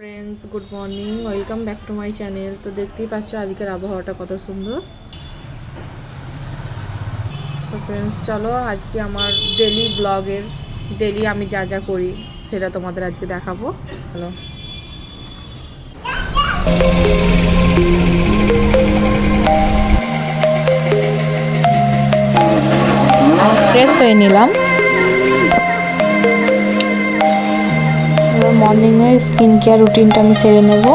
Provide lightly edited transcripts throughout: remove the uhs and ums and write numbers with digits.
Friends, good morning, welcome back to my channel. তো দেখতেই পাচ্ছ আজকের আবহাওয়াটা কত সুন্দর। সো ফ্রেন্ডস, চলো আজকে আমার ডেলি আমি যা যা করি সেটা তোমাদের আজকে দেখাবো। চলো, ফ্রেশ হয়ে নিলাম। এবার মর্নিংয়ের স্কিন কেয়ার রুটিনটা আমি সেরে নেবো।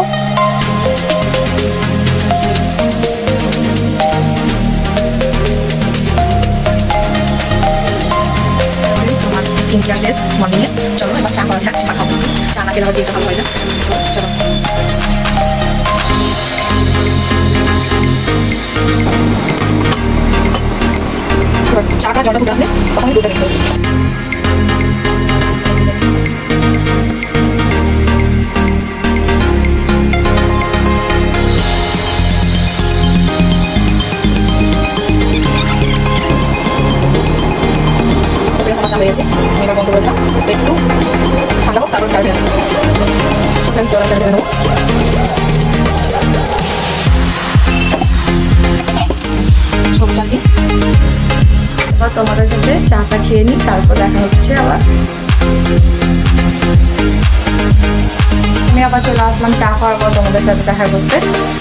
স্কিন কেয়ার শেষ মর্নিংয়ে। চলো এবার চা করা যাক, চা খাবো। চা না খেলে আবার দিনটা ভালো হয় না। চলো চাটা জলটা ফুটে আসলে তখন আমি দুধটা মিক্স করবো। চা হয়ে গেছে, আমি এবার বন্ধ করে দিলাম। একটু ঠান্ডা হোক, তারপর চাল ঢেলে নেবো। চাল ঢেলে নেবো। সবুজ চাল দিই। এবার তোমাদের সাথে চাটা খেয়ে নিই, তারপর দেখা হচ্ছে আবার। আমি আবার চলে আসলাম চা খাওয়ার পর তোমাদের সাথে দেখা করতে।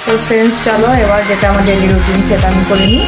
তো ফ্রেন্ডস, চলো এবার যেটা আমার ডেলি রুটিন সেটা আমি করে নিই।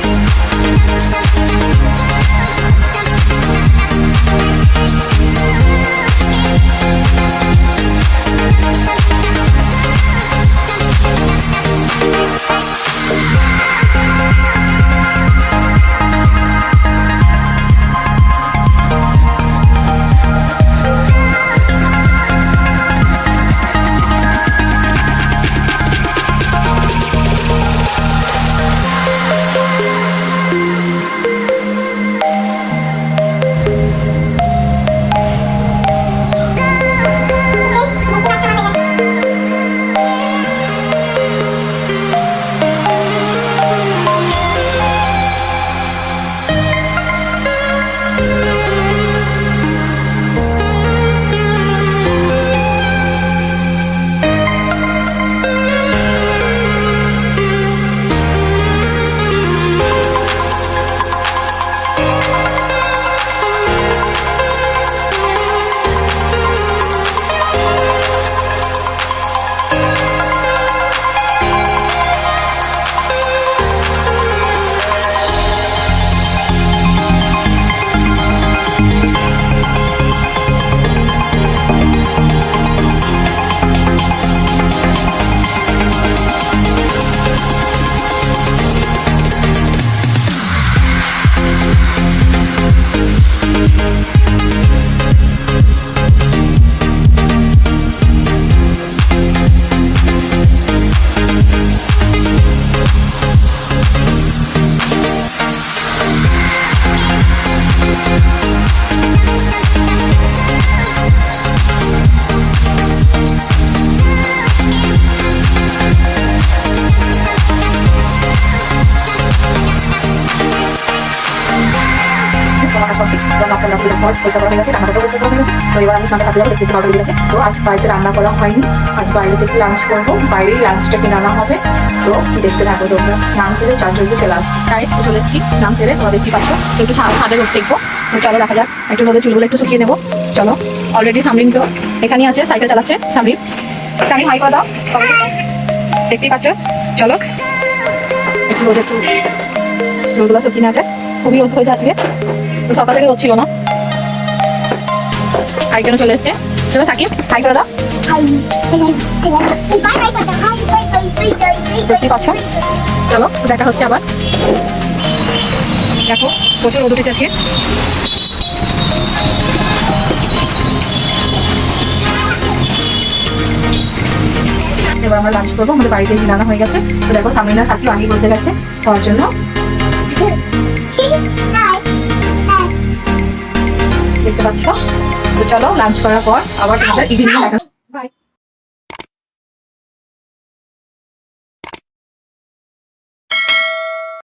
তো এবার আমি স্নানটা ছাড়তে যাবো, দেখতে ভালো লেগে গেছে। তো আজ বাড়িতে রান্না করা হয়নি, আজ বাইরে থেকে লাঞ্চ করবো। বাইরেই লাঞ্চটা কিনে আনা হবে। তো দেখতে থাকো তোমরা। স্নান সেরে চার জলদি চলে আসছি। গাইস, চলে এসেছি স্নান সেরে, তোমরা দেখতে পাচ্ছ। একটু ছাদে রোদ দেখবো। তো চলো দেখা যাক, একটু রোদে চুলগুলো একটু শুকিয়ে নেবো। চলো, অলরেডি সামরিন তো এখানেই আছে, সাইকেল চালাচ্ছে। সামরিন হাই করে দাও, দেখতেই পাচ্ছ। চলো একটু রোদে চুলগুলো শুকিয়ে আছে। খুবই রোদ হয়েছে আজকে, তো সকাল থেকে রোদ ছিল না। হাই কেন চলে এসছে। চলো সাকিব, হাই করে দাও। দেখতে পাচ্ছ। চলো দেখা হচ্ছে আবার। দেখো প্রচুর রোদ উঠেছে আজকে। এবার আমরা লাঞ্চ করবো, আমাদের বাড়িতে কিনানো হয়ে গেছে। তো দেখো সামরিনা সাকিব আগে বসে গেছে খাওয়ার জন্য। দেখতে পাচ্ছ। তো চলো লাঞ্চ করার পর আবার তোমাদের ইভিনিং দেখা